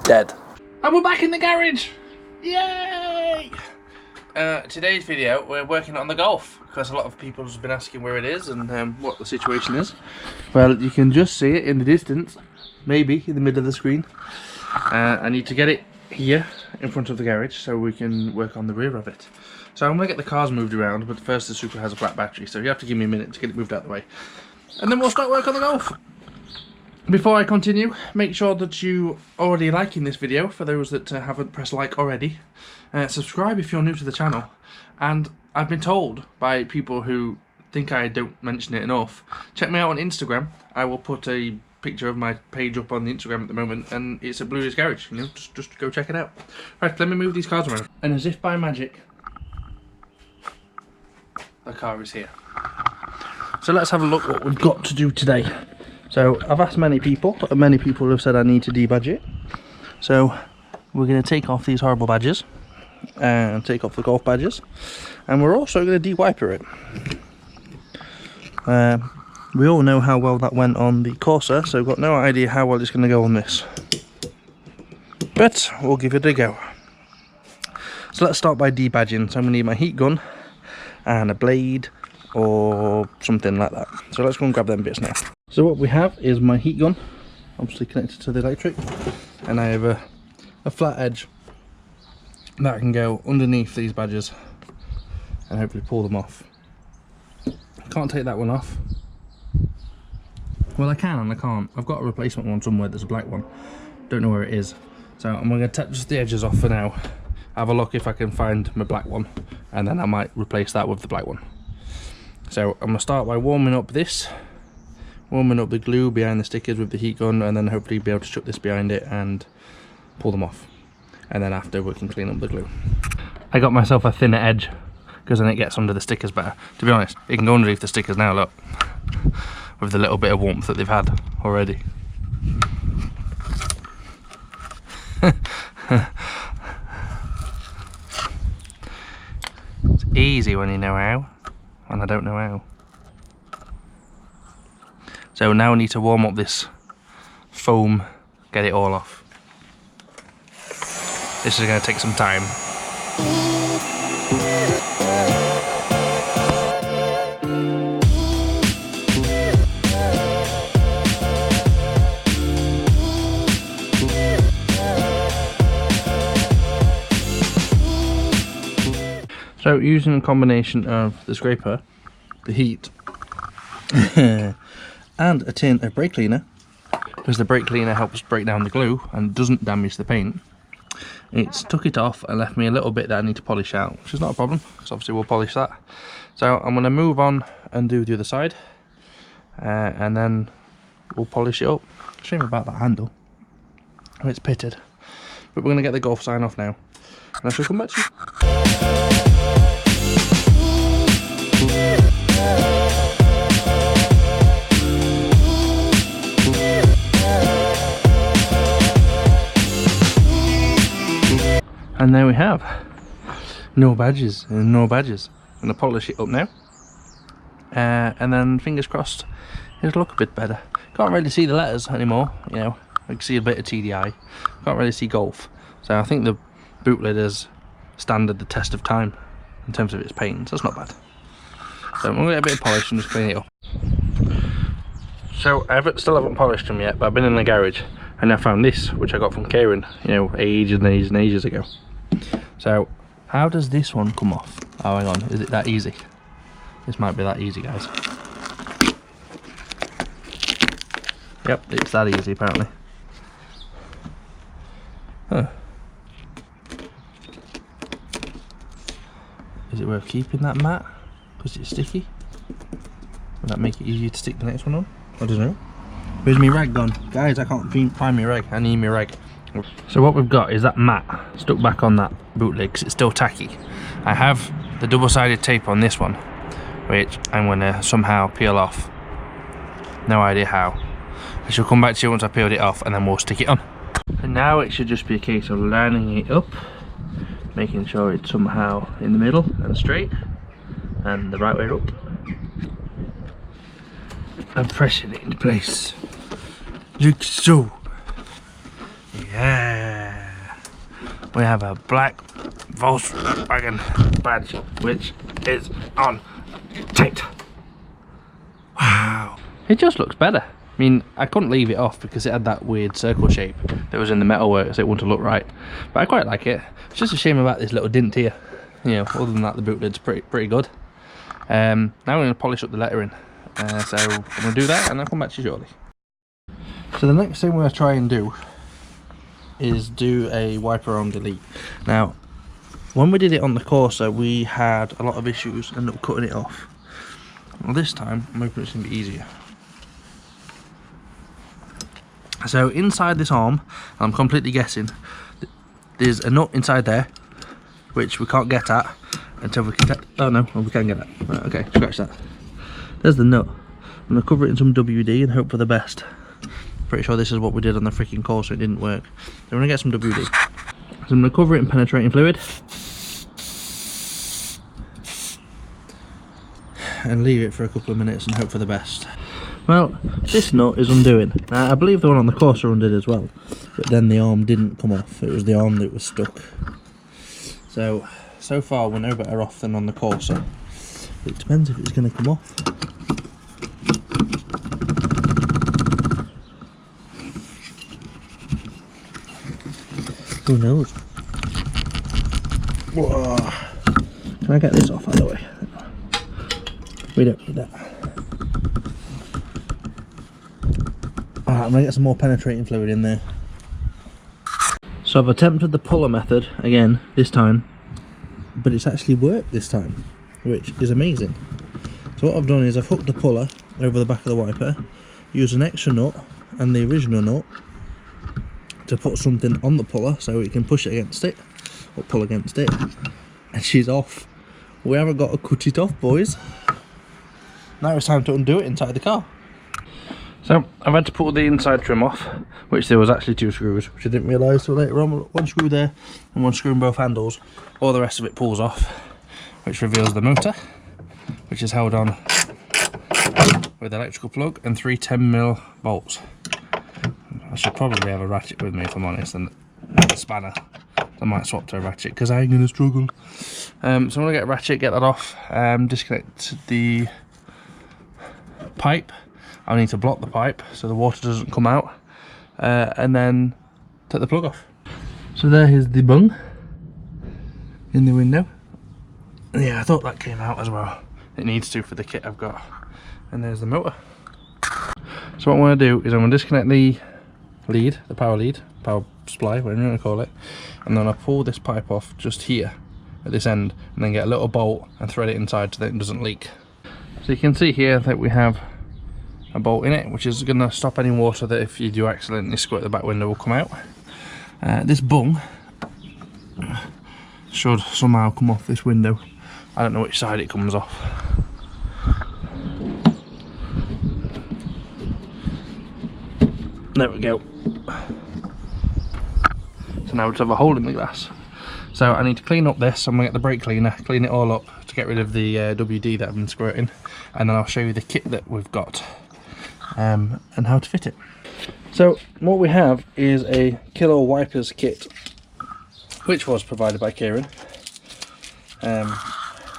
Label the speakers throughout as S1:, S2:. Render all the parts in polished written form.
S1: dead. And we're back in the garage! Yay! Today's video, we're working on the Golf, because a lot of people have been asking where it is and what the situation is. Well, you can just see it in the distance, maybe in the middle of the screen. I need to get it here in front of the garage so we can work on the rear of it. So I'm going to get the cars moved around, but first the Supra has a black battery, so you have to give me a minute to get it moved out of the way. And then we'll start work on the Golf. Before I continue, make sure that you are already liking this video, for those that haven't pressed like already. Subscribe if you're new to the channel. And I've been told by people who think I don't mention it enough, check me out on Instagram. I will put a picture of my page up on the Instagram at the moment, and it's a Bluudys garage, you know, just go check it out. Right, let me move these cars around. And as if by magic, the car is here. So let's have a look what we've got to do today. So I've asked many people, and many people have said I need to debadge it. So we're going to take off these horrible badges and take off the Golf badges, and we're also going to dewiper it. We all know how well that went on the Corsa, so I've got no idea how well it's going to go on this, but we'll give it a go. So let's start by debadging. So I'm going to need my heat gun and a blade or something like that. So let's go and grab them bits now. So what we have is my heat gun, obviously connected to the electric, and I have a flat edge that can go underneath these badges and hopefully pull them off. Can't take that one off. Well, I can and I can't. I've got a replacement one somewhere, there's a black one. Don't know where it is. So I'm going to take just the edges off for now. Have a look if I can find my black one, and then I might replace that with the black one. So I'm going to start by warming up this. Warming up the glue behind the stickers with the heat gun, and then hopefully be able to chuck this behind it and pull them off. And then after we can clean up the glue. I got myself a thinner edge because then it gets under the stickers better. To be honest, it can go underneath the stickers now, look. With the little bit of warmth that they've had already. It's easy when you know how, and I don't know how. So now I need to warm up this foam, get it all off. This is going to take some time. So using a combination of the scraper, the heat, and a tin of brake cleaner, because the brake cleaner helps break down the glue and doesn't damage the paint, it's took it off and left me a little bit that I need to polish out, which is not a problem, because obviously we'll polish that. So I'm going to move on and do the other side, and then we'll polish it up. Shame about that handle, it's pitted, but we're going to get the Golf sign off now, and I shall come back to you. And there we have no badges and no badges. I'm going to polish it up now, and then fingers crossed it'll look a bit better. Can't really see the letters anymore, you know. I can see a bit of TDI, can't really see Golf, so I think the boot lid has standard the test of time in terms of its paint, so that's not bad. So I'm going to get a bit of polish and just clean it up. So I still haven't polished them yet, but I've been in the garage and I found this, which I got from Kieran, you know, ages and ages ago. So how does this one come off? Oh, hang on, is it that easy? This might be that easy, guys. Yep, it's that easy apparently. Huh. Is it worth keeping that mat? Because it's sticky? Will that make it easier to stick the next one on? I don't know. Where's my rag gone? Guys, I can't find my rag. I need my rag. So what we've got is that mat stuck back on that boot lid because it's still tacky. I have the double-sided tape on this one, which I'm going to somehow peel off. No idea how. I shall come back to you once I peeled it off, and then we'll stick it on. And now it should just be a case of lining it up, making sure it's somehow in the middle and straight, and the right way up, and pressing it into place. Like so. Yeah. we have a black Volkswagen badge, which is on tight. Wow. It just looks better. I mean, I couldn't leave it off because it had that weird circle shape that was in the metalwork, so it wouldn't look right. But I quite like it. It's just a shame about this little dint here. You know, other than that, the boot lid's pretty good. Now we're going to polish up the lettering. So I'm going to do that and I'll come back to you shortly. So the next thing we're going to try and do is do a wiper arm delete. Now, when we did it on the Corsa, we had a lot of issues and ended up cutting it off. Well, this time, I'm hoping it's going to be easier. So inside this arm, I'm completely guessing, there's a nut inside there, which we can't get at until we can get, oh no, well, we can get at. Right, okay, scratch that. There's the nut. I'm going to cover it in some WD and hope for the best. Pretty sure this is what we did on the freaking Corsa, it didn't work. So I'm going to get some WD. So I'm going to cover it in penetrating fluid. And leave it for a couple of minutes and hope for the best. Well, this nut is undoing. I believe the one on the Corsa undid as well, but then the arm didn't come off. It was the arm that was stuck. So far we're no better off than on the Corsa. It depends if it's going to come off. Who knows? Whoa. Can I get this off out of the way? We don't need that. Alright, I'm going to get some more penetrating fluid in there. So I've attempted the puller method again this time, but it's actually worked this time, which is amazing. So what I've done is I've hooked the puller over the back of the wiper, used an extra nut and the original nut to put something on the puller so we can push it against it, or pull against it, and she's off. We haven't got to cut it off, boys. Now it's time to undo it inside the car. So I've had to pull the inside trim off, which there was actually 2 screws, which I didn't realise till later on. 1 screw there and 1 screw in both handles. All the rest of it pulls off, which reveals the motor, which is held on with an electrical plug and 3 10mm bolts. I should probably have a ratchet with me if I'm honest, and a spanner. I might swap to a ratchet because I ain't going to struggle. So I'm going to get a ratchet, get that off, disconnect the pipe. I need to block the pipe so the water doesn't come out, and then take the plug off. So there is the bung in the window. Yeah, I thought that came out as well. It needs to for the kit I've got. And there's the motor. So what I'm going to do is I'm going to disconnect the lead, the power lead, power supply, whatever you want to call it, and then I'll pull this pipe off just here at this end, and then get a little bolt and thread it inside so that it doesn't leak. So you can see here that we have a bolt in it, which is going to stop any water that if you do accidentally squirt the back window will come out. This bung should somehow come off this window. I don't know which side it comes off. There we go. So now we just have a hole in the glass. So I need to clean up this. I'm going to get the brake cleaner, clean it all up to get rid of the WD that I've been squirting, and then I'll show you the kit that we've got and how to fit it. So what we have is a Kilo Wipers kit, which was provided by Kieran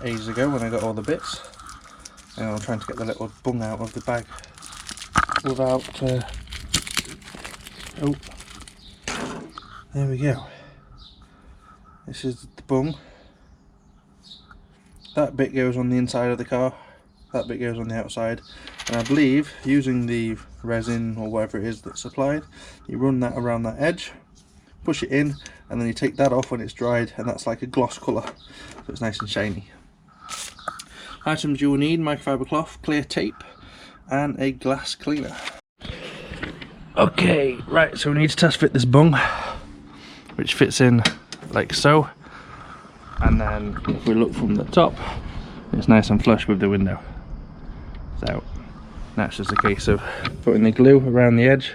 S1: ages ago when I got all the bits. And I'm trying to get the little bung out of the bag without oh, there we go. This is the bung. That bit goes on the inside of the car, that bit goes on the outside, and I believe using the resin or whatever it is that's supplied, you run that around that edge, push it in, and then you take that off when it's dried, and that's like a gloss colour, so it's nice and shiny. Items you will need: microfiber cloth, clear tape, and a glass cleaner. Okay, right, so we need to test fit this bung, which fits in like so, and then if we look from the top, it's nice and flush with the window. So that's just a case of putting the glue around the edge,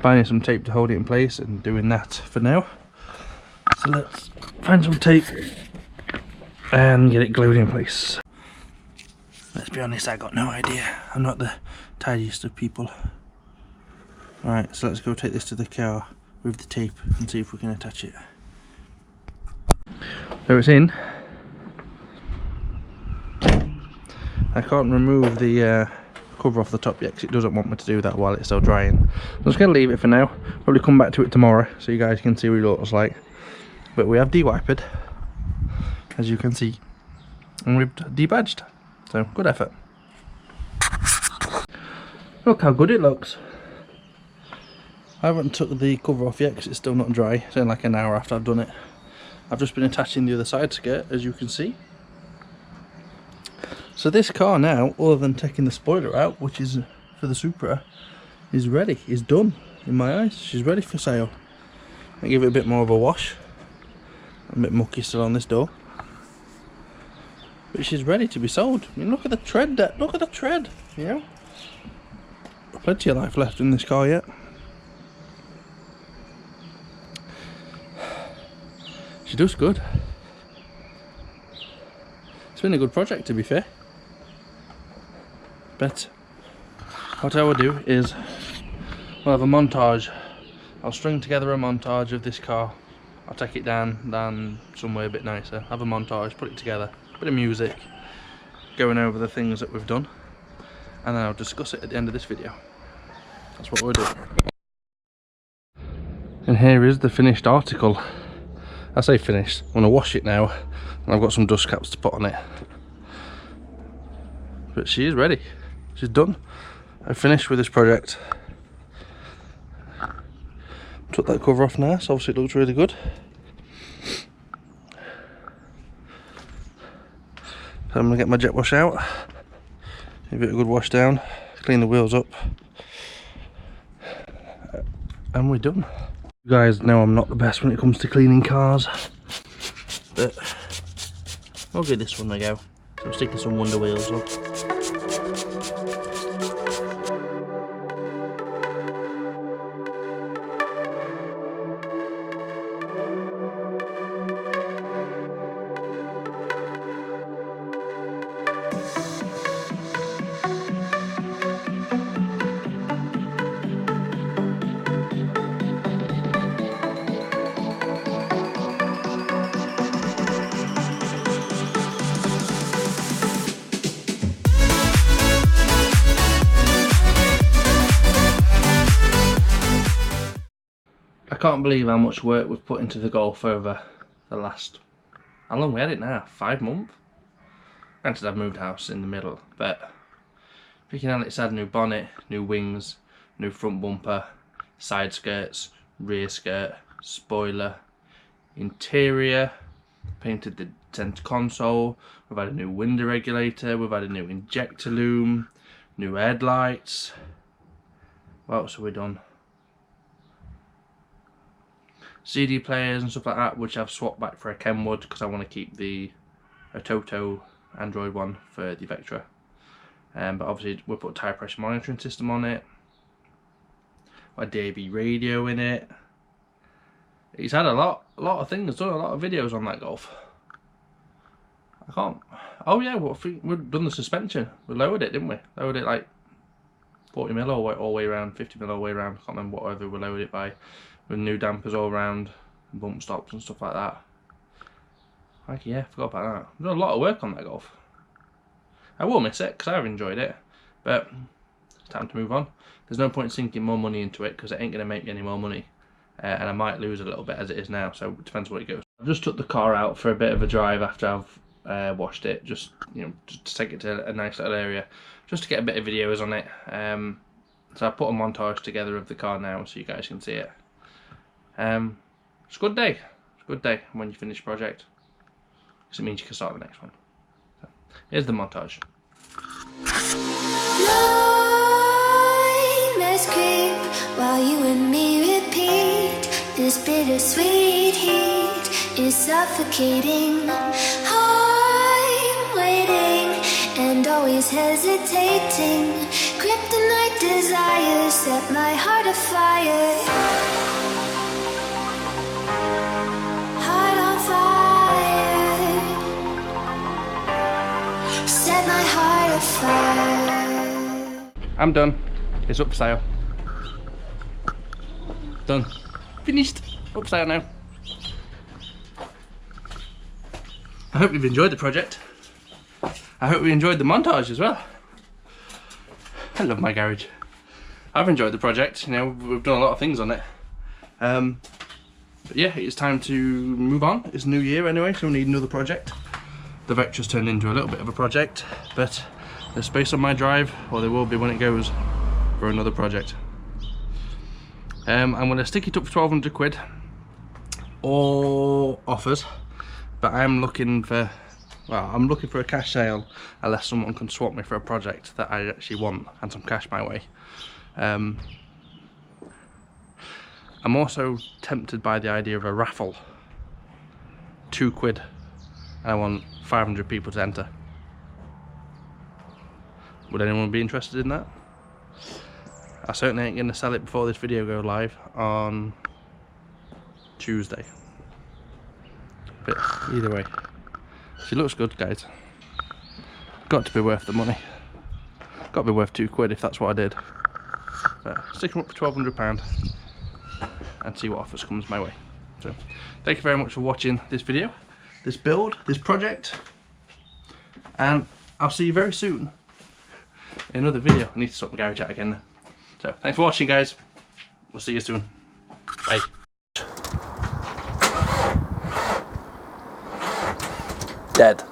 S1: finding some tape to hold it in place, and doing that for now. So let's find some tape and get it glued in place. Let's be honest, I got no idea. I'm not the tidiest of people. Alright, so let's go take this to the car with the tape and see if we can attach it. So it's in. I can't remove the cover off the top yet because it doesn't want me to do that while it's still drying. I'm just going to leave it for now. Probably come back to it tomorrow so you guys can see what it looks like. But we have dewipered, as you can see, and we've debadged. So good effort. Look how good it looks. I haven't took the cover off yet because it's still not dry. It's only like an hour after I've done it. I've just been attaching the other side skirt, as you can see. So this car now, other than taking the spoiler out, which is for the Supra, is ready, is done in my eyes. She's ready for sale. I give it a bit more of a wash. A bit mucky still on this door. But she's ready to be sold. I mean, look at the tread there. Look at the tread, you know. Plenty of life left in this car yet. She does good. It's been a good project, to be fair. But what I will do is we'll have a montage. I'll string together a montage of this car. I'll take it down somewhere a bit nicer. Have a montage, put it together, bit of music, going over the things that we've done, and then I'll discuss it at the end of this video. That's what we'll do. And here is the finished article. I say finished, I'm going to wash it now, and I've got some dust caps to put on it. But she is ready. She's done. I've finished with this project. Took that cover off now, so obviously it looks really good. So I'm going to get my jet wash out, give it a good wash down, clean the wheels up, and we're done. You guys know I'm not the best when it comes to cleaning cars, but I'll give this one a go. So I'm sticking some Wonder Wheels up. I can't believe how much work we've put into the Golf over the last, how long we had it now? 5 months? Granted, I've moved house in the middle, but freaking hell, it's had new bonnet, new wings, new front bumper, side skirts, rear skirt, spoiler, interior, painted the centre console, we've had a new window regulator, we've had a new injector loom, new headlights. What else have we done? CD players and stuff like that, which I've swapped back for a Kenwood because I want to keep a Toto Android one for the Vectra. But obviously we put a tyre pressure monitoring system on it. A DAB radio in it. He's had a lot of things done, a lot of videos on that Golf. I can't. Oh yeah, we've done the suspension. We lowered it, didn't we? Lowered it like 40mm all the way around, 50mm all the way around. I can't remember whatever we lowered it by. With new dampers all around, bump stops and stuff like that. Like, yeah, forgot about that. We've done a lot of work on that Golf. I will miss it because I've enjoyed it, but it's time to move on. There's no point sinking more money into it because it ain't going to make me any more money, and I might lose a little bit as it is now, so it depends where it goes. I just took the car out for a bit of a drive after I've washed it, just just to take it to a nice little area, just to get a bit of videos on it. So I put a montage together of the car now so you guys can see it. It's a good day. It's a good day when you finish the project, because it means you can start the next one. So, here's the montage.
S2: Nightmares creep while you and me repeat. This bittersweet heat is suffocating. I'm waiting and always hesitating. Kryptonite desires set my heart afire.
S1: I'm done. It's up for sale. Done. Finished. Up for sale now. I hope you've enjoyed the project. I hope you enjoyed the montage as well. I love my garage. I've enjoyed the project, you know, we've done a lot of things on it. But yeah, it's time to move on. It's new year anyway, so we need another project. The Vectra's turned into a little bit of a project, but there's space on my drive, or there will be when it goes, for another project. I'm going to stick it up for 1200 quid, all offers, but I'm looking for, well, I'm looking for a cash sale unless someone can swap me for a project that I actually want and some cash my way. I'm also tempted by the idea of a raffle. £2. I want 500 people to enter. Would anyone be interested in that? I certainly ain't going to sell it before this video goes live on Tuesday. But either way, she looks good, guys. Got to be worth the money. Got to be worth £2 if that's what I did. But stick them up for £1,200 and see what offers comes my way. So thank you very much for watching this video, this build, this project, and I'll see you very soon in another video. I need to sort my garage out again. So thanks for watching, guys. We'll see you soon. Bye. Dead.